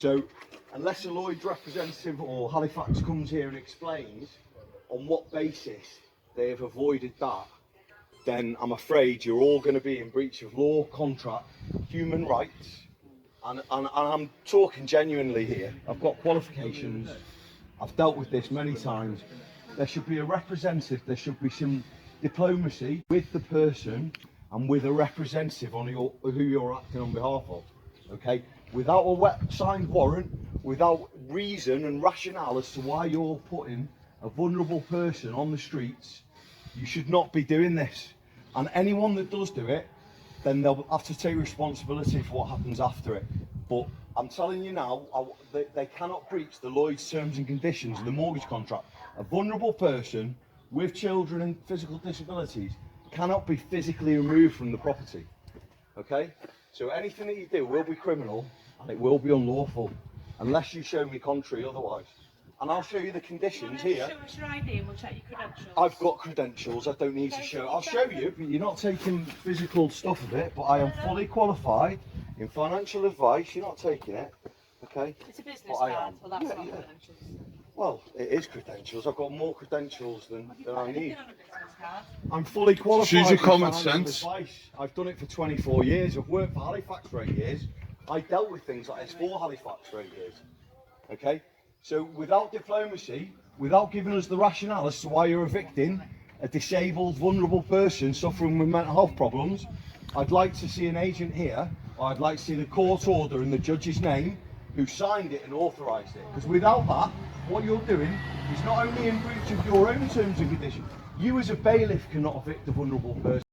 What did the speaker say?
So, unless a Lloyd's representative or Halifax comes here and explains on what basis they have avoided that, then I'm afraid you're all going to be in breach of law, contract, human rights, and I'm talking genuinely here. I've got qualifications, I've dealt with this many times. There should be a representative, there should be some diplomacy with the person and with a representative on who you're acting on behalf of, okay? Without a signed warrant, without reason and rationale as to why you're putting a vulnerable person on the streets, you should not be doing this. And anyone that does do it, then they'll have to take responsibility for what happens after it. But I'm telling you now, they cannot breach the Lloyd's terms and conditions of the mortgage contract. A vulnerable person with children and physical disabilities cannot be physically removed from the property. Okay? So anything that you do will be criminal and it will be unlawful, unless you show me contrary otherwise. And I'll show you the conditions here. Show us your ID and we'll check your credentials. I've got credentials, I don't need to show. I'll show you, but you're not taking physical stuff of it, but I am fully qualified in financial advice. You're not taking it, okay? It's a business card, well that's not yeah. credentials. Well, it is credentials. I've got more credentials than I need. On a business card. I'm fully qualified. Choose your in common financial sense. advice. I've done it for 24 years. I've worked for Halifax for 8 years. I dealt with things like this for Halifax for 8 years. Okay? So without diplomacy, without giving us the rationale as to why you're evicting a disabled, vulnerable person suffering with mental health problems, I'd like to see an agent here, or I'd like to see the court order in the judge's name who signed it and authorised it. Because without that, what you're doing is not only in breach of your own terms and conditions, you as a bailiff cannot evict a vulnerable person.